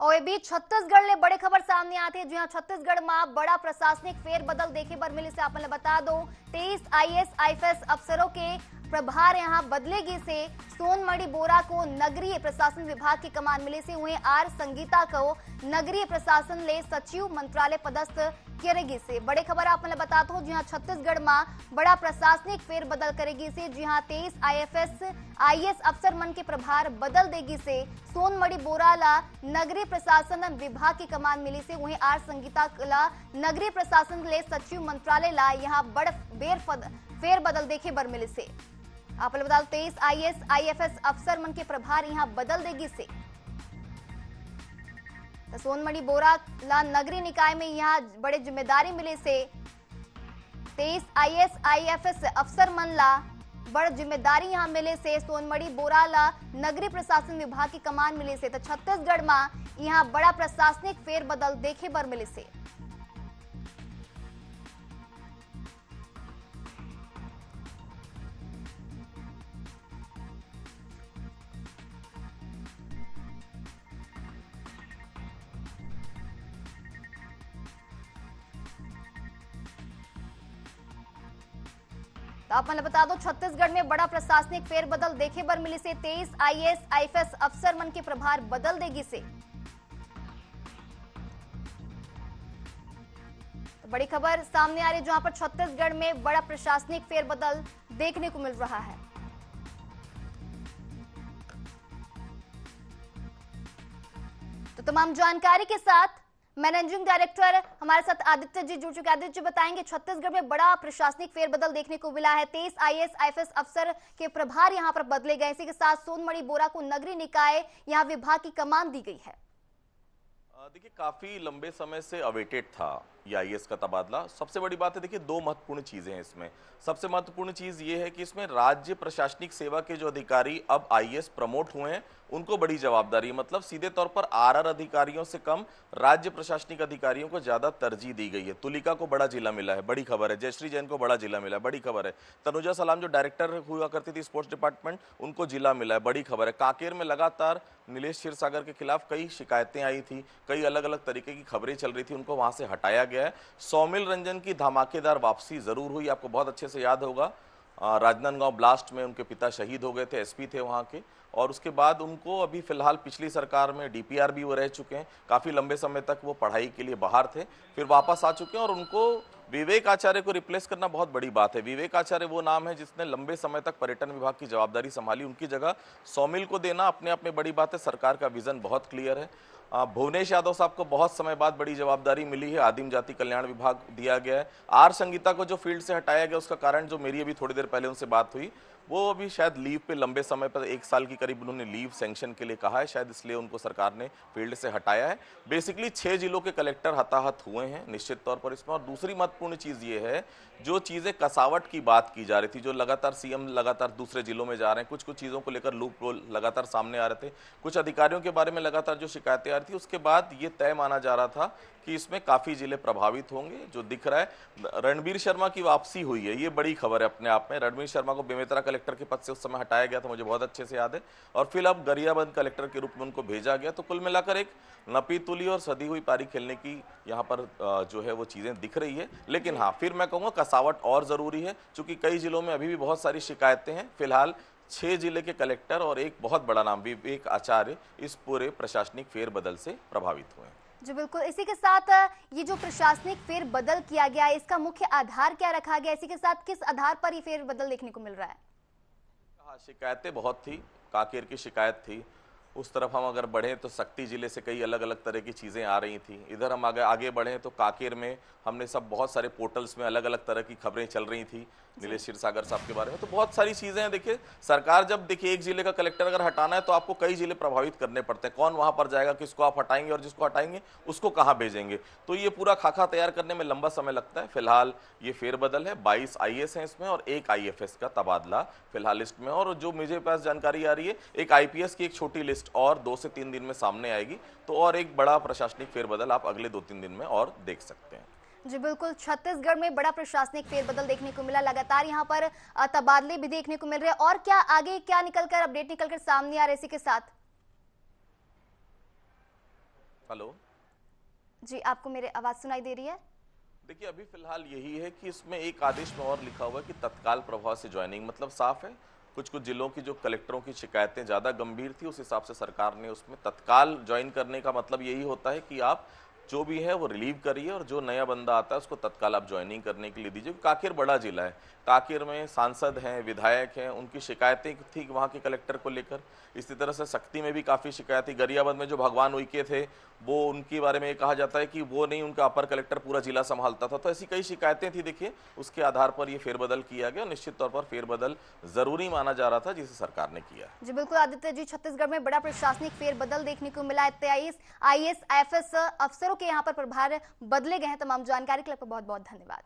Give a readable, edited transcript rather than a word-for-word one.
और ये बीच छत्तीसगढ़ ले बड़े खबर सामने आती है। जी हाँ, छत्तीसगढ़ में बड़ा प्रशासनिक फेरबदल देखे बर मिले से आपने बता दो 23 आईएएस आईएफएस अफसरों के प्रभार यहाँ बदलेगी से सोनमणि बोरा को नगरीय प्रशासन विभाग की कमान मिली से वहीं आर संगीता को नगरीय प्रशासन ले सचिव मंत्रालय पदस्थ करेगी से बड़े खबर आपने बता दो। जी हाँ, छत्तीसगढ़ में बड़ा प्रशासनिक फेरबदल करेगी से जी हाँ 23 आईएएस अफसर मन के प्रभार बदल देगी से सोनमणि बोरा ला नगरीय प्रशासन विभाग की कमान मिली से वहीं आर संगीता ला नगरीय प्रशासन ले सचिव मंत्रालय ला यहाँ बड़ फेरबदल देखे बर मिले से आपको बता दो 23 आईएएस आईएफएस अफसर मन के प्रभार यहाँ बदल देगी से तो सोनमणि बोरा ला नगरीय निकाय में यहाँ बड़े जिम्मेदारी मिले से 23 आईएएस आईएफएस अफसर मन ला बड़ जिम्मेदारी यहाँ मिले से सोनमणि बोरा ला नगरीय प्रशासन विभाग की कमान मिले से तो छत्तीसगढ़ में यहाँ बड़ा प्रशासनिक फेरबदल देखे बर मिले से। तो आपने बता दो छत्तीसगढ़ में बड़ा प्रशासनिक फेरबदल देखे बर मिली से 23 आईएएस आईएफएस अफसर मन के प्रभार बदल देगी से तो बड़ी खबर सामने आ रही है जहां पर छत्तीसगढ़ में बड़ा प्रशासनिक फेरबदल देखने को मिल रहा है। तो तमाम जानकारी के साथ मैनेजिंग डायरेक्टर हमारे साथ आदित्य जी जुड़ चुके हैं। आदित्य जी बताएंगे छत्तीसगढ़ में बड़ा प्रशासनिक फेरबदल देखने को मिला है। 23 आईएएस आईएफएस अफसर के प्रभार यहां पर बदले गए। इसी के साथ सोनमणि बोरा को नगरीय निकाय यहां विभाग की कमान दी गई है। देखिए काफी लंबे समय से अवेटेड था ये आईएएस का तबादला। सबसे बड़ी बात है देखिए दो महत्वपूर्ण चीजें हैं इसमें। सबसे महत्वपूर्ण चीज ये है कि इसमें राज्य प्रशासनिक सेवा के जो अधिकारी अब आईएएस प्रमोट हुए हैं उनको बड़ी जवाबदारी, मतलब सीधे तौर पर आरआर अधिकारियों से कम राज्य प्रशासनिक अधिकारियों को ज्यादा तरजीह दी गई है। तुलिका को बड़ा जिला मिला है, बड़ी खबर है। जयश्री जैन को बड़ा जिला मिला है, बड़ी खबर है। तनुजा सलाम जो डायरेक्टर हुआ करती थी स्पोर्ट्स डिपार्टमेंट, उनको जिला मिला है, बड़ी खबर है। कांकेर में लगातार नीलेश क्षीरसागर के खिलाफ कई शिकायतें आई थी, कई अलग अलग तरीके की खबरें चल रही थी, उनको वहां से हटाया गया है। सौमिल रंजन की धमाकेदार वापसी जरूर हुई, आपको बहुत अच्छे से याद होगा राजनांदगांव ब्लास्ट में उनके पिता शहीद हो गए थे, एसपी थे वहां के, और उसके बाद उनको अभी फिलहाल पिछली सरकार में डीपीआर भी वो रह चुके हैं। काफी लंबे समय तक वो पढ़ाई के लिए बाहर थे, फिर वापस आ चुके हैं और उनको विवेक आचार्य को रिप्लेस करना बहुत बड़ी बात है। विवेक आचार्य वो नाम है जिसने लंबे समय तक पर्यटन विभाग की जवाबदारी संभाली, उनकी जगह सौमिल को देना अपने आप में बड़ी बात है। सरकार का विजन बहुत क्लियर है। भुवनेश यादव साहब को बहुत समय बाद बड़ी जवाबदारी मिली है, आदिम जाति कल्याण विभाग दिया गया है। आर संगीता को जो फील्ड से हटाया गया उसका कारण जो मेरी अभी थोड़ी देर पहले उनसे बात हुई, वो अभी शायद लीव पे लंबे समय पर 1 साल की करीब उन्होंने लीव सैंक्शन के लिए कहा है, शायद इसलिए उनको सरकार ने फील्ड से हटाया है। बेसिकली 6 जिलों के कलेक्टर हताहत हुए हैं निश्चित तौर पर इसमें। और दूसरी महत्वपूर्ण चीज ये है, जो चीजें कसावट की बात की जा रही थी, जो लगातार सीएम लगातार दूसरे जिलों में जा रहे हैं, कुछ कुछ चीजों को लेकर लूप होल लगातार सामने आ रहे थे, कुछ अधिकारियों के बारे में लगातार जो शिकायतें आ रही थी, उसके बाद ये तय माना जा रहा था कि इसमें काफी जिले प्रभावित होंगे। जो दिख रहा है रणबीर शर्मा की वापसी हुई है, ये बड़ी खबर है अपने आप में। रणबीर शर्मा को बेमेतरा कलेक्टर के पद से उस समय हटाया गया था, मुझे बहुत अच्छे से याद है, और फिर अब गरियाबंद कलेक्टर के रूप में उनको भेजा गया। तो कुल मिलाकर एक नपी तुली और सदी हुई पारी खेलने की यहाँ पर जो है वो चीजें दिख रही है। लेकिन हाँ, फिर मैं कहूँगा कसावट और जरूरी है, क्योंकि कई जिलों में अभी भी बहुत सारी शिकायतें हैं। फिलहाल 6 जिले के कलेक्टर और एक बहुत बड़ा नाम विवेक आचार्य इस पूरे प्रशासनिक फेरबदल से प्रभावित हुए हैं। जी बिल्कुल, इसी के साथ ये जो प्रशासनिक फेरबदल किया गया है इसका मुख्य आधार क्या रखा गया, इसी के साथ किस आधार पर ये फेरबदल देखने को मिल रहा है? शिकायतें बहुत थी, कांकेर की शिकायत थी, उस तरफ हम अगर बढ़े तो शक्ति जिले से कई अलग अलग तरह की चीजें आ रही थी। इधर हम आगे बढ़े तो कांकेर में हमने सब बहुत सारे पोर्टल्स में अलग अलग तरह की खबरें चल रही थी नीलेश क्षीरसागर साहब के बारे में। तो बहुत सारी चीजें हैं। देखिए सरकार जब देखिए एक जिले का कलेक्टर अगर हटाना है तो आपको कई जिले प्रभावित करने पड़ते हैं। कौन वहां पर जाएगा, किसको आप हटाएंगे और जिसको हटाएंगे उसको कहां भेजेंगे, तो ये पूरा खाका तैयार करने में लंबा समय लगता है। फिलहाल ये फेरबदल है, 22 आईएएस है इसमें और 1 आईएफएस का तबादला फिलहाल लिस्ट में। और जो मुझे पास जानकारी आ रही है, एक आईपीएस की एक छोटी लिस्ट और 2 से 3 दिन में सामने आएगी। तो और एक बड़ा प्रशासनिक फेरबदल आप अगले 2-3 दिन में और देख सकते हैं। जी बिल्कुल, छत्तीसगढ़ में बड़ा प्रशासनिक फेरबदल देखने को मिला, लगातार यहाँ पर तबादले भी देखने को मिल रहे हैं। और क्या आगे क्या निकलकर अपडेट निकलकर सामने आ रहे इसी के साथ? हेलो जी, आपको मेरी आवाज सुनाई दे रही है? देखिए, अभी फिलहाल यही है कि इसमें एक आदेश में और लिखा हुआ है कि तत्काल प्रभाव से ज्वाइनिंग, मतलब साफ है। कुछ कुछ जिलों की जो कलेक्टरों की शिकायतें ज़्यादा गंभीर थी, उस हिसाब से सरकार ने उसमें तत्काल ज्वाइन करने का मतलब यही होता है कि आप जो भी है वो रिलीव करिए और जो नया बंदा आता है उसको तत्काल आप ज्वाइनिंग करने के लिए दीजिए। काकिर बड़ा जिला है, काकिर में सांसद हैं, विधायक हैं, उनकी शिकायतें थी वहाँ के कलेक्टर को लेकर। इसी तरह से सक्ती में भी काफ़ी शिकायत थी। गरियाबंद में जो भगवान उइके थे, वो उनके बारे में ये कहा जाता है कि वो नहीं, उनका अपर कलेक्टर पूरा जिला संभालता था। तो ऐसी कई शिकायतें थी। देखिए, उसके आधार पर ये फेरबदल किया गया। निश्चित तौर पर फेरबदल जरूरी माना जा रहा था, जिसे सरकार ने किया। जी बिल्कुल आदित्य जी, छत्तीसगढ़ में बड़ा प्रशासनिक फेरबदल देखने को मिला है। 23 IAS IFS अफसरों के यहाँ पर प्रभार बदले गए हैं। तमाम जानकारी के लिए आपका बहुत बहुत धन्यवाद।